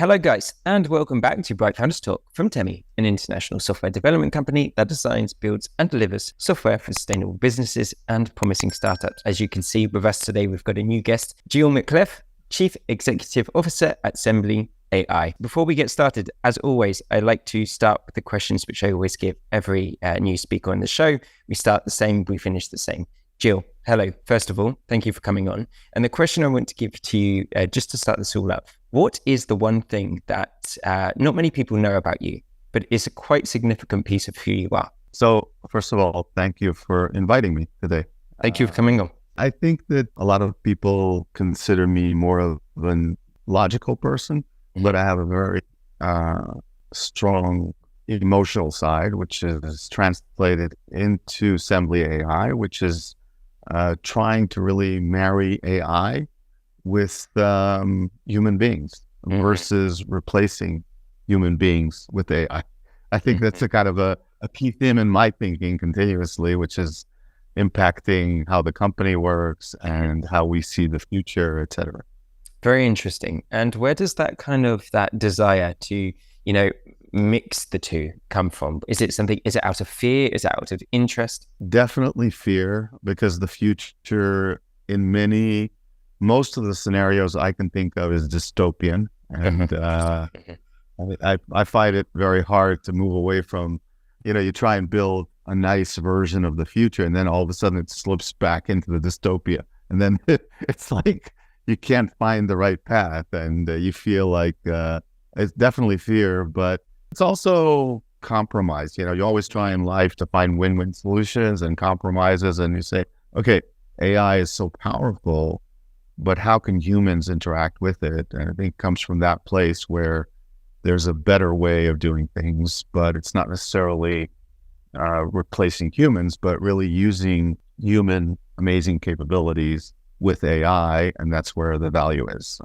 Hello guys, and welcome back to Bright Founders Talk from Temi, an international software development company that designs, builds, and delivers software for sustainable businesses and promising startups. As you can see with us today, we've got a new guest, Gil Makleff, Chief Executive Officer at semblyai. Before we get started, as always, I like to start with the questions which I always give every new speaker on the show. We start the same, we finish the same. Gil, hello. First of all, thank you for coming on. And the question I want to give to you, just to start this all up, what is the one thing that not many people know about you, but is a quite significant piece of who you are? So first of all, thank you for inviting me today. Thank you for coming on. I think that a lot of people consider me more of a logical person, but I have a very strong emotional side, which is translated into semblyai, which is trying to really marry AI with human beings versus replacing human beings with AI. I think that's a kind of a key theme in my thinking continuously, which is impacting how the company works and how we see the future, et cetera. Very interesting. And where does that desire to, mix the two come from? Is it out of fear? Is it out of interest? Definitely fear, because the future in most of the scenarios I can think of is dystopian. And I find it very hard to move away from, you try and build a nice version of the future and then all of a sudden it slips back into the dystopia. And then it's like you can't find the right path and you feel like it's definitely fear, but it's also compromise. You always try in life to find win-win solutions and compromises, and you say, okay, AI is so powerful, but how can humans interact with it? And I think it comes from that place where there's a better way of doing things, but it's not necessarily replacing humans, but really using human amazing capabilities with AI, and that's where the value is.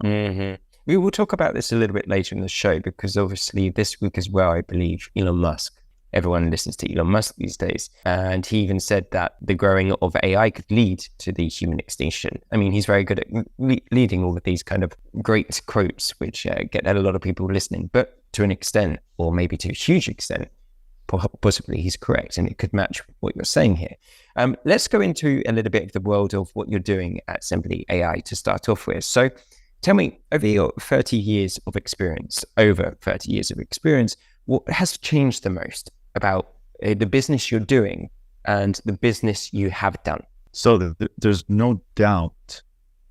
We will talk about this a little bit later in the show, because obviously this week as well, I believe Elon Musk, everyone listens to Elon Musk these days, and he even said that the growing of AI could lead to the human extinction. I mean, he's very good at leading all of these kind of great quotes, which get a lot of people listening, but to an extent, or maybe to a huge extent, possibly he's correct, and it could match what you're saying here. Let's go into a little bit of the world of what you're doing at semblyai to start off with. So tell me, over your 30 years of experience, what has changed the most about the business you're doing and the business you have done? So there's no doubt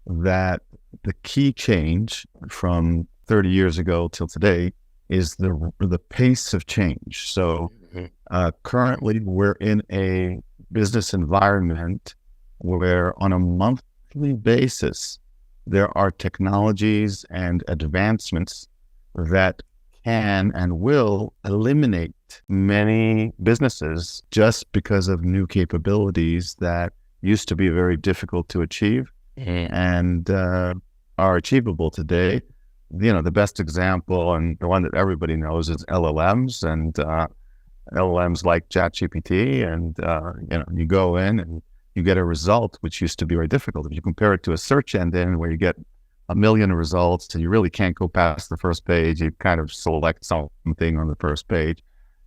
that the key change from 30 years ago till today is the pace of change. So currently we're in a business environment where on a monthly basis, there are technologies and advancements that can and will eliminate many businesses just because of new capabilities that used to be very difficult to achieve and are achievable today. The best example, and the one that everybody knows, is LLMs, and LLMs like ChatGPT, and you go in and you get a result which used to be very difficult. If you compare it to a search engine where you get 1 million results and you really can't go past the first page, you kind of select something on the first page.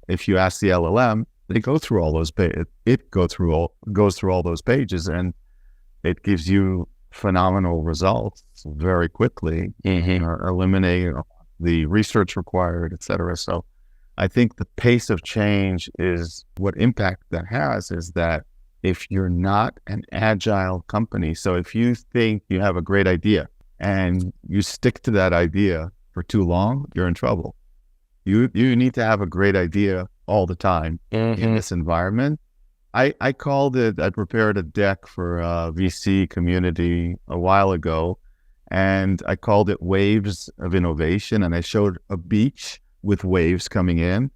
If you ask the LLM, they go through all those pages. It goes through all those pages, and it gives you phenomenal results very quickly, eliminating the research required, et cetera. So I think the pace of change is what impact that has, is that if you're not an agile company, so if you think you have a great idea and you stick to that idea for too long, you're in trouble. You need to have a great idea all the time in this environment. I prepared a deck for a VC community a while ago, and I called it Waves of Innovation, and I showed a beach with waves coming in,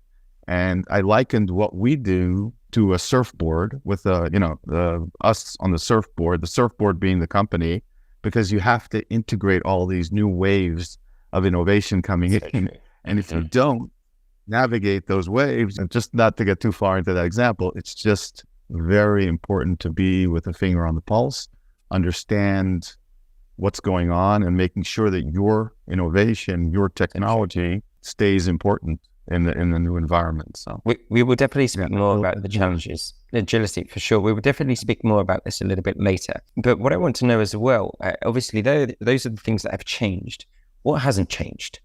and I likened what we do to a surfboard with us on the surfboard being the company, because you have to integrate all these new waves of innovation coming in. And if you don't navigate those waves, and just not to get too far into that example, it's just very important to be with a finger on the pulse, understand what's going on and making sure that your innovation, your technology stays important in the new environment. So we will definitely speak more about the challenges, agility for sure. We will definitely speak more about this a little bit later. But what I want to know as well, obviously, those are the things that have changed. What hasn't changed?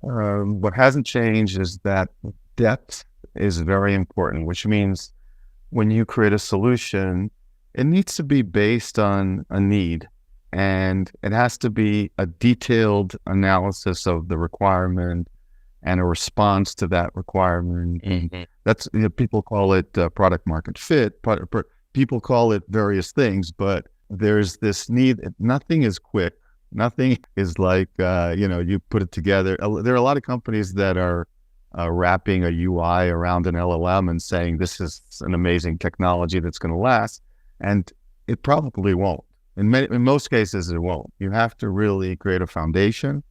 What hasn't changed is that depth is very important, which means when you create a solution, it needs to be based on a need, and it has to be a detailed analysis of the requirement and a response to that requirement. Mm-hmm. That's, people call it product market fit. People call it various things, but there's this need. Nothing is quick. Nothing is like, you put it together. There are a lot of companies that are wrapping a UI around an LLM and saying this is an amazing technology that's going to last, and it probably won't. In most cases, it won't. You have to really create a foundation.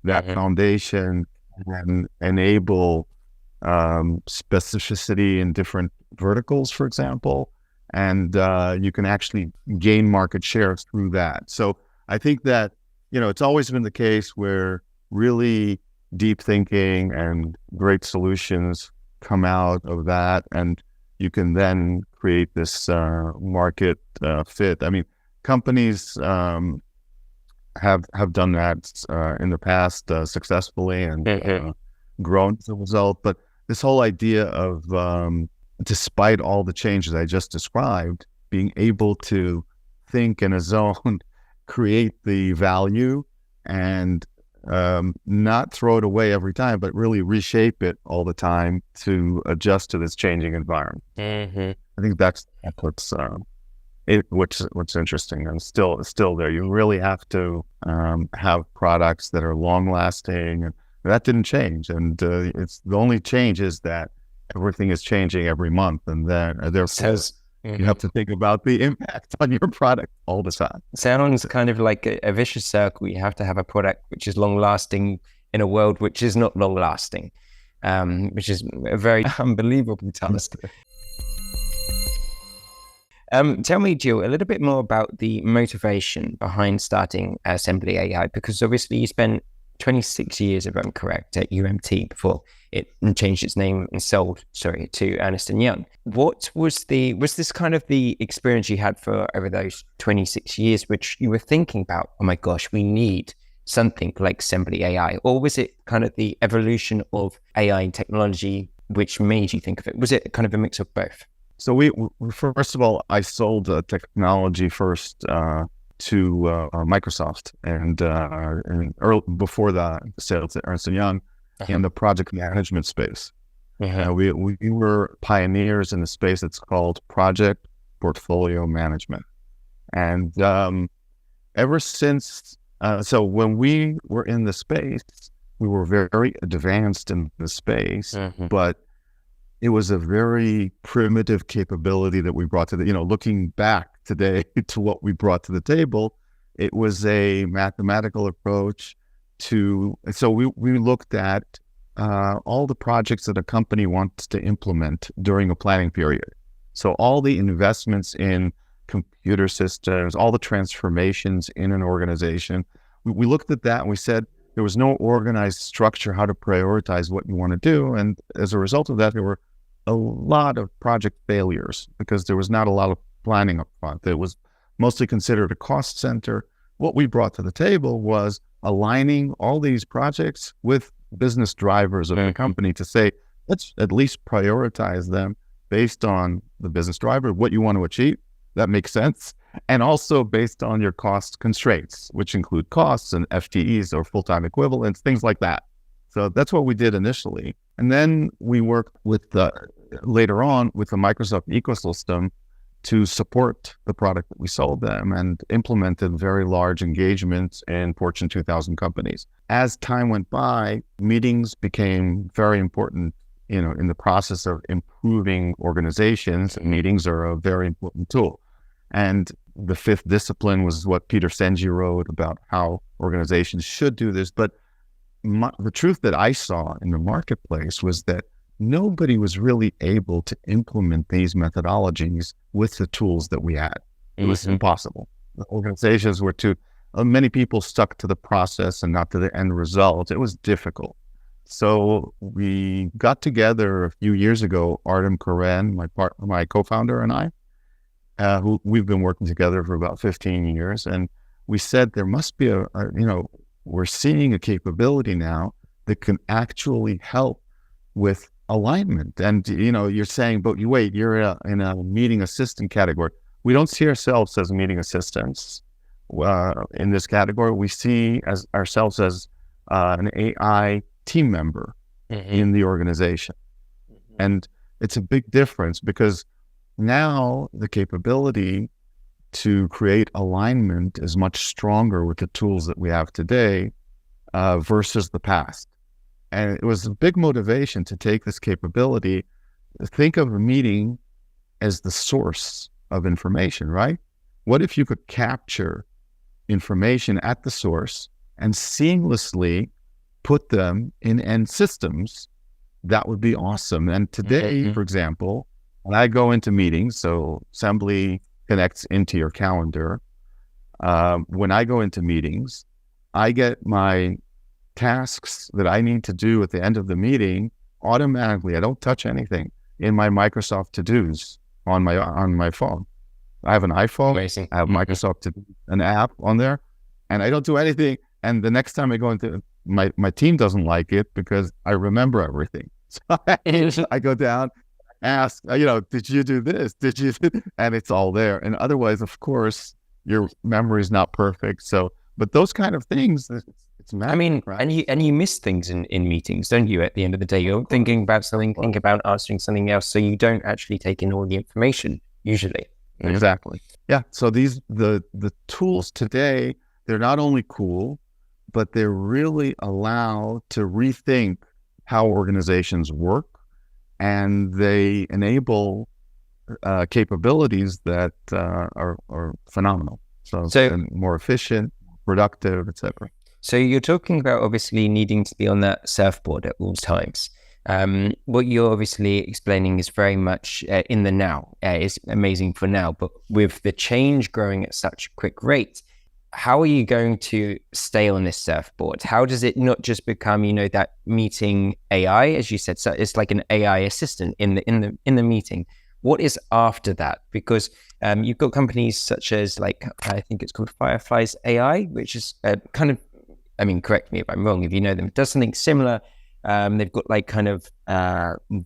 That foundation can enable specificity in different verticals, for example, and you can actually gain market share through that. So I think that, it's always been the case where really deep thinking and great solutions come out of that, and you can then create this market fit. I mean, companies have done that in the past successfully and grown as a result. But this whole idea of, despite all the changes I just described, being able to think in a zone, create the value, and not throw it away every time, but really reshape it all the time to adjust to this changing environment. I think that's what's interesting, and still there. You really have to have products that are long lasting, and that didn't change. And it's the only change is that everything is changing every month, and then therefore you have to think about the impact on your product all the time. Sounds kind of like a vicious circle. You have to have a product which is long lasting in a world which is not long lasting, which is a very unbelievable task. Tell me, Gil, a little bit more about the motivation behind starting semblyai, because obviously you spent 26 years, if I'm correct, at UMT before it changed its name and sold, to Ernst & Young. What was this kind of the experience you had for over those 26 years, which you were thinking about, oh my gosh, we need something like semblyai? Or was it kind of the evolution of AI and technology which made you think of it? Was it kind of a mix of both? So we first of all, I sold technology first to Microsoft, and before the sale to Ernst & Young in the project management space. We were pioneers in the space that's called project portfolio management. And ever since, so when we were in the space, we were very advanced in the space, but it was a very primitive capability that we brought to the, looking back today to what we brought to the table, it was a mathematical approach so we looked at all the projects that a company wants to implement during a planning period. So all the investments in computer systems, all the transformations in an organization, we looked at that and we said there was no organized structure how to prioritize what you want to do. And as a result of that, there were a lot of project failures because there was not a lot of planning up front. It was mostly considered a cost center. What we brought to the table was aligning all these projects with business drivers of the company to say, let's at least prioritize them based on the business driver, what you want to achieve. That makes sense. And also based on your cost constraints, which include costs and FTEs or full-time equivalents, things like that. So that's what we did initially. And then we worked with later on with the Microsoft ecosystem to support the product that we sold them and implemented very large engagements in Fortune 2000 companies. As time went by, meetings became very important, in the process of improving organizations. Meetings are a very important tool. And the fifth discipline was what Peter Senge wrote about how organizations should do this. But the truth that I saw in the marketplace was that nobody was really able to implement these methodologies with the tools that we had. It was impossible. The organizations were too many people stuck to the process and not to the end result. It was difficult. So we got together a few years ago, Artem Karen, my co-founder, and I, who we've been working together for about 15 years. And we said there must be we're seeing a capability now that can actually help with alignment. And, you're saying, but you're in a meeting assistant category. We don't see ourselves as meeting assistants in this category. We see ourselves as an AI team member in the organization. And it's a big difference because now the capability to create alignment is much stronger with the tools that we have today versus the past. And it was a big motivation to take this capability. Think of a meeting as the source of information, right? What if you could capture information at the source and seamlessly put them in end systems? That would be awesome. And today, for example, when I go into meetings, so Sembly connects into your calendar. When I go into meetings, I get my tasks that I need to do at the end of the meeting automatically. I don't touch anything in my Microsoft to-dos on my phone. I have an iPhone. Amazing. I have Microsoft to an app on there, and I don't do anything. And the next time I go into my team doesn't like it because I remember everything. So I go down, ask, did you do this? Did you? And it's all there. And otherwise, of course, your memory is not perfect. So, but those kind of things, it's magic, right? and you miss things in meetings, don't you? At the end of the day, you're thinking about something, think about answering something else, so you don't actually take in all the information usually. Exactly. Yeah. So the tools today, they're not only cool, but they really allow to rethink how organizations work, and they enable capabilities that are phenomenal. So more efficient, productive, etc. So you're talking about obviously needing to be on that surfboard at all times. What you're obviously explaining is very much in the now. It's amazing for now, but with the change growing at such a quick rate, how are you going to stay on this surfboard? How does it not just become, that meeting AI, as you said, so it's like an AI assistant in the meeting? What is after that? Because you've got companies such as, like, I think it's called Firefly's AI, which is kind of, correct me if I'm wrong, if you know them, it does something similar. They've got like kind of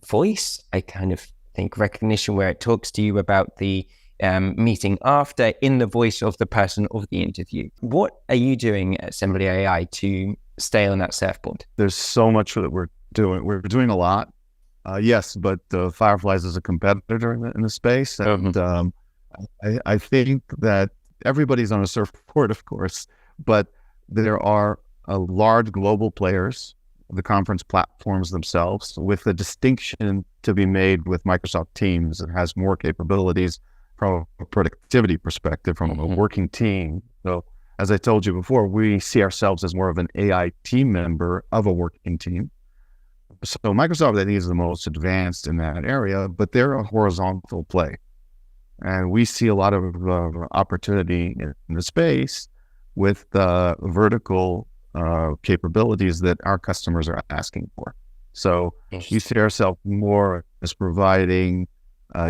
voice, I kind of think recognition, where it talks to you about the meeting after in the voice of the person of the interview. What are you doing at semblyai to stay on that surfboard? There's so much that we're doing. We're doing a lot. Yes, but Fireflies is a competitor in the space. And I think that everybody's on a surfboard, of course, but there are large global players, the conference platforms themselves, with a distinction to be made with Microsoft Teams. It has more capabilities from a productivity perspective, from a working team. So as I told you before, we see ourselves as more of an AI team member of a working team. So Microsoft, I think, is the most advanced in that area, but they're a horizontal play. And we see a lot of opportunity in the space with vertical capabilities that our customers are asking for. So we see ourselves more as providing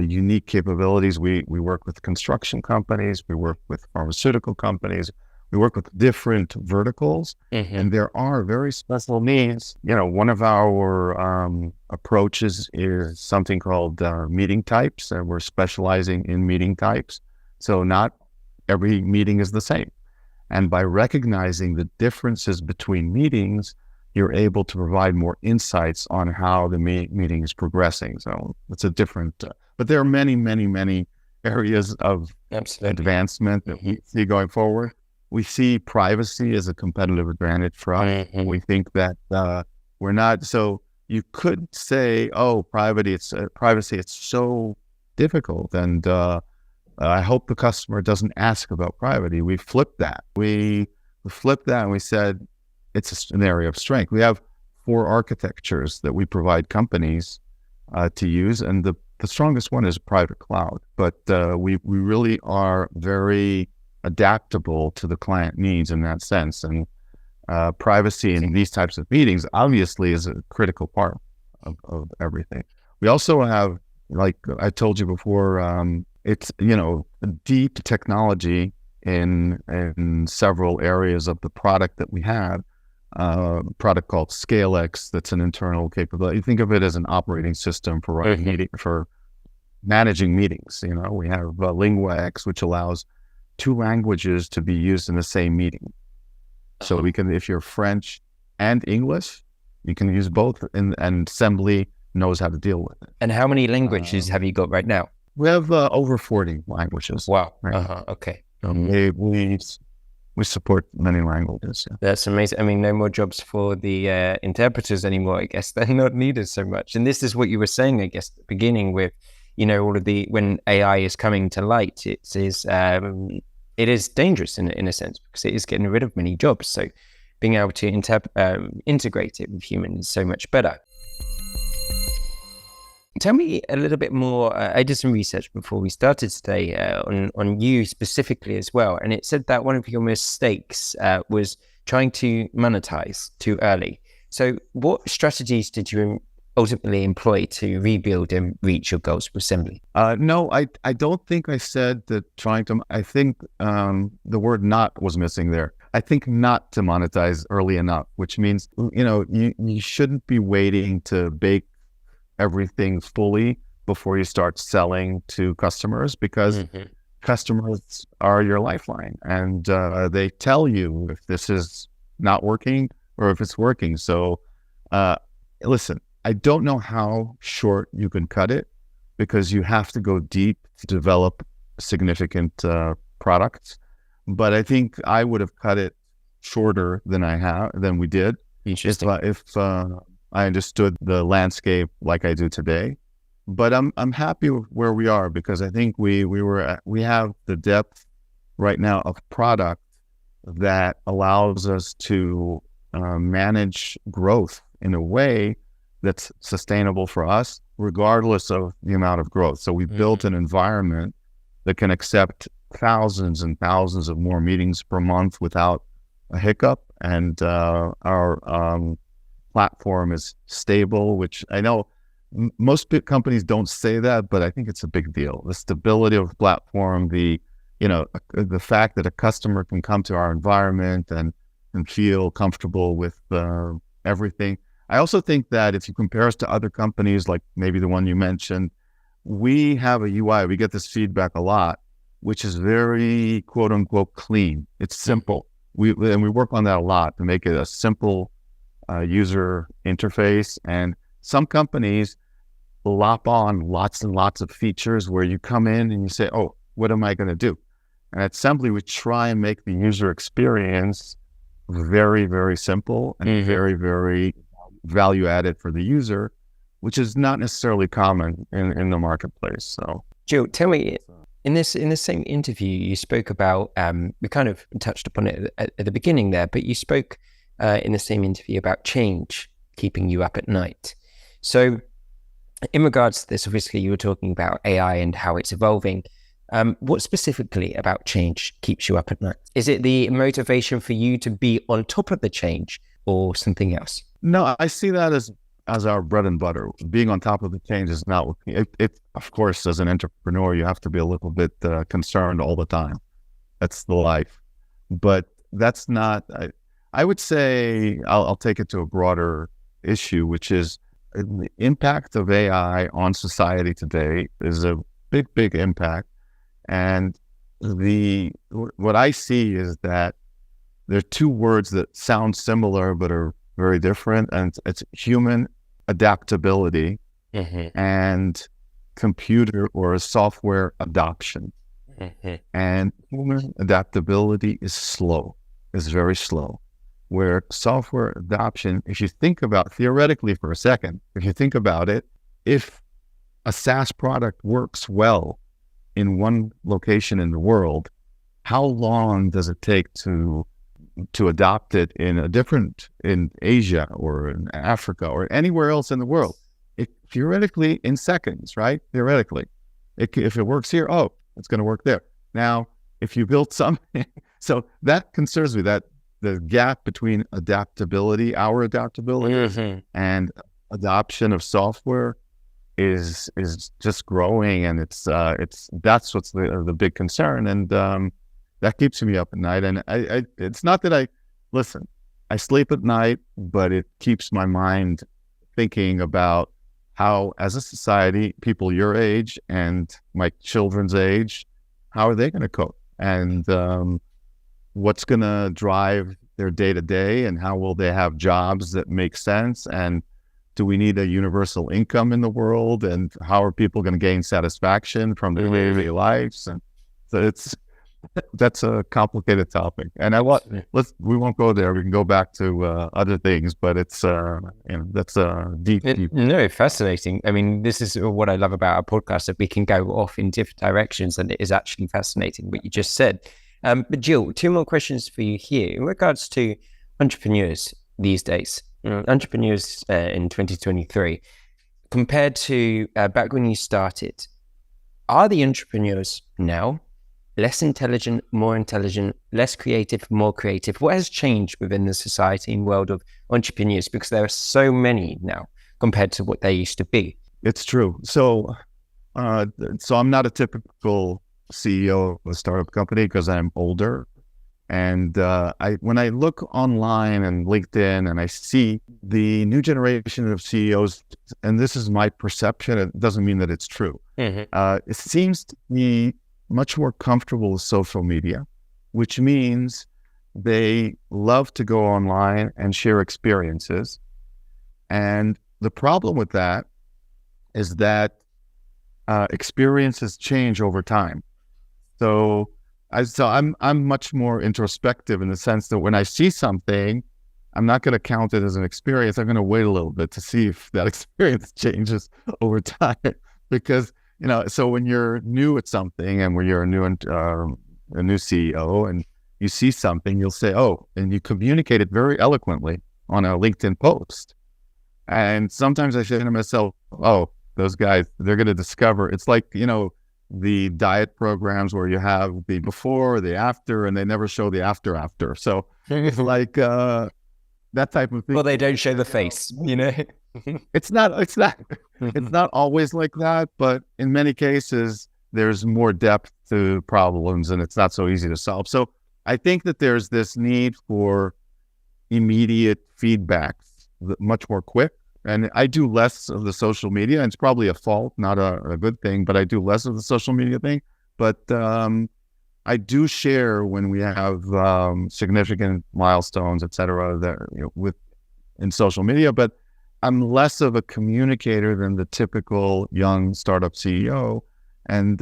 unique capabilities. We work with construction companies, we work with pharmaceutical companies, we work with different verticals, and there are very special needs. One of our approaches is something called meeting types, and we're specializing in meeting types. So not every meeting is the same. And by recognizing the differences between meetings, you're able to provide more insights on how the meeting is progressing. So it's a different, but there are many, many, many areas of advancement that we see going forward. We see privacy as a competitive advantage for us. We think that we're not, so you could say, oh, privacy, it's so difficult. And I hope the customer doesn't ask about privacy. We flipped that. We flipped that and we said, it's an area of strength. We have 4 architectures that we provide companies to use, and the strongest one is private cloud. But we really are very adaptable to the client needs in that sense. And privacy in these types of meetings obviously is a critical part of everything. We also have, like I told you before, it's, deep technology in several areas of the product that we have. Product called ScaleX, that's an internal capability. You think of it as an operating system for running meeting, for managing meetings. We have LinguaX, which allows 2 languages to be used in the same meeting. So we can, if you're French and English, you can use both, and Sembly knows how to deal with it. And how many languages have you got right now? We have over 40 languages. Wow. Right? Okay. We support many languages. Yeah. That's amazing. I mean, no more jobs for the interpreters anymore. I guess they're not needed so much. And this is what you were saying, I guess, at the beginning with, all of when AI is coming to light, it is dangerous in a sense, because it is getting rid of many jobs. So being able to integrate it with humans is so much better. Tell me a little bit more. I did some research before we started today on you specifically as well. And it said that one of your mistakes was trying to monetize too early. So what strategies did you ultimately employ to rebuild and reach your goals with Sembly? No, I don't think I said that I think the word not was missing there. I think not to monetize early enough, which means, you shouldn't be waiting to bake everything fully before you start selling to customers, because customers are your lifeline, and they tell you if this is not working or if it's working. So listen, I don't know how short you can cut it, because you have to go deep to develop significant products. But I think I would have cut it shorter than we did. Interesting. If I understood the landscape like I do today. But I'm happy with where we are, because I think we have the depth right now of product that allows us to manage growth in a way that's sustainable for us, regardless of the amount of growth. So we built an environment that can accept thousands and thousands of more meetings per month without a hiccup. And our platform is stable, which I know most big companies don't say that, but I think it's a big deal. The stability of the platform, the fact that a customer can come to our environment and feel comfortable with everything. I also think that if you compare us to other companies, like maybe the one you mentioned, we have a UI, we get this feedback a lot, which is very quote unquote clean. It's simple. We work on that a lot to make it a simple user interface. And some companies lop on lots and lots of features where you come in and you say, oh, what am I going to do? And at Sembly, we try and make the user experience very, very simple and very, very value added for the user, which is not necessarily common in the marketplace. So, Gil, tell me, in the same interview, you spoke about, we kind of touched upon it at the beginning there, but you spoke in the same interview about change keeping you up at night. So in regards to this, obviously you were talking about AI and how it's evolving. What specifically about change keeps you up at night? Is it the motivation for you to be on top of the change or something else? No, I see that as our bread and butter. Being on top of the change is not, it of course, as an entrepreneur, you have to be a little bit concerned all the time. That's the life. But that's not, I would say, I'll take it to a broader issue, which is the impact of AI on society today is a big, big impact. And what I see is that there are 2 words that sound similar but are very different, and it's human adaptability and computer or software adoption. And human adaptability is slow, is very slow. Where software adoption, if you think about theoretically for a second, if you think about it, if a SaaS product works well in one location in the world, how long does it take to adopt it in Asia or in Africa or anywhere else in the world? Theoretically, in seconds, right? Theoretically, if it works here, it's going to work there. Now, if you build something, so that concerns me, that the gap between adaptability, our adaptability, and adoption of software is just growing, and it's that's what's the big concern, and that keeps me up at night. And I it's not that I sleep at night, but it keeps my mind thinking about how, as a society, people your age and my children's age, how are they going to cope, and what's going to drive their day to day, and how will they have jobs that make sense, and do we need a universal income in the world, and how are people going to gain satisfaction from their daily lives? And so that's a complicated topic, and we won't go there. We can go back to other things, but it's that's a deep. No, fascinating. I mean, this is what I love about our podcast, that we can go off in different directions, and it is actually fascinating what you just said. But Gil, 2 more questions for you here in regards to entrepreneurs these days. Entrepreneurs in 2023 compared to back when you started. Are the entrepreneurs now less intelligent, more intelligent, less creative, more creative? What has changed within the society and world of entrepreneurs? Because there are so many now compared to what there used to be. It's true. So I'm not a typical CEO of a startup company because I'm older. And when I look online and LinkedIn and I see the new generation of CEOs, and this is my perception, it doesn't mean that it's true. It seems to be much more comfortable with social media, which means they love to go online and share experiences. And the problem with that is that experiences change over time. So I'm much more introspective in the sense that when I see something, I'm not going to count it as an experience. I'm going to wait a little bit to see if that experience changes over time. Because, so when you're new at something, and when you're a new CEO and you see something, you'll say, oh, and you communicate it very eloquently on a LinkedIn post. And sometimes I say to myself, oh, those guys, they're going to discover. It's like, the diet programs where you have the before, the after, and they never show the after. So it's like that type of thing. Well, they don't show the face, It's not always like that, but in many cases, there's more depth to problems, and it's not so easy to solve. So I think that there's this need for immediate feedback, much more quick. And I do less of the social media, and it's probably a fault, not a good thing, but I do less of the social media thing. But I do share when we have significant milestones, et cetera, in social media. But I'm less of a communicator than the typical young startup CEO. And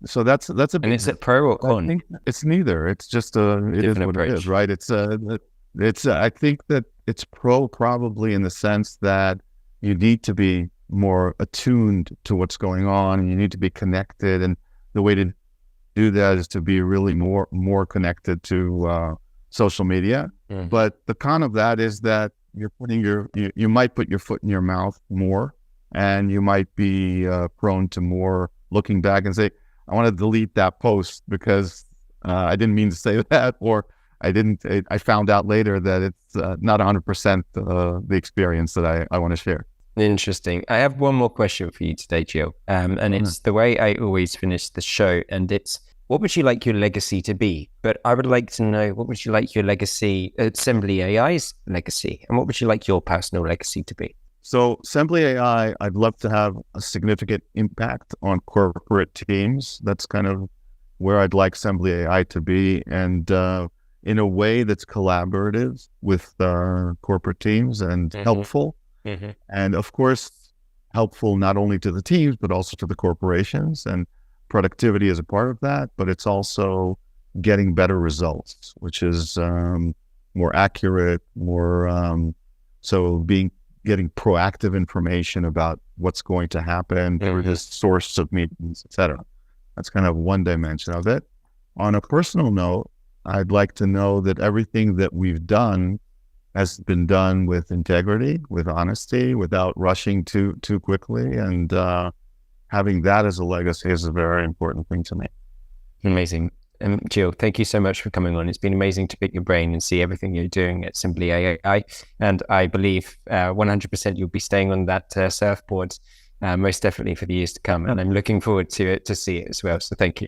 so that's a big, and it's a pro or con? I think it's neither. It's just it is what approach. It is, right? I think that it's pro probably in the sense that you need to be more attuned to what's going on, and you need to be connected. And the way to do that is to be really more connected to social media. But the con of that is that you're putting you might put your foot in your mouth more, and you might be prone to more looking back and say, I want to delete that post because I didn't mean to say that, or I found out later that it's not 100% the experience that I want to share. Interesting. I have one more question for you today, Gil. And it's the way I always finish the show. And it's, what would you like your legacy to be? But I would like to know, what would you like your legacy, semblyai's legacy? And what would you like your personal legacy to be? So semblyai, I'd love to have a significant impact on corporate teams. That's kind of where I'd like semblyai to be. And in a way that's collaborative with corporate teams and helpful. And of course, helpful not only to the teams, but also to the corporations. And productivity is a part of that, but it's also getting better results, which is more accurate, getting proactive information about what's going to happen through this source of meetings, et cetera. That's kind of one dimension of it. On a personal note, I'd like to know that everything that we've done has been done with integrity, with honesty, without rushing too quickly. And having that as a legacy is a very important thing to me. Amazing. Gil, thank you so much for coming on. It's been amazing to pick your brain and see everything you're doing at semblyai. And I believe 100% you'll be staying on that surfboard most definitely for the years to come. And I'm looking forward to see it as well. So thank you.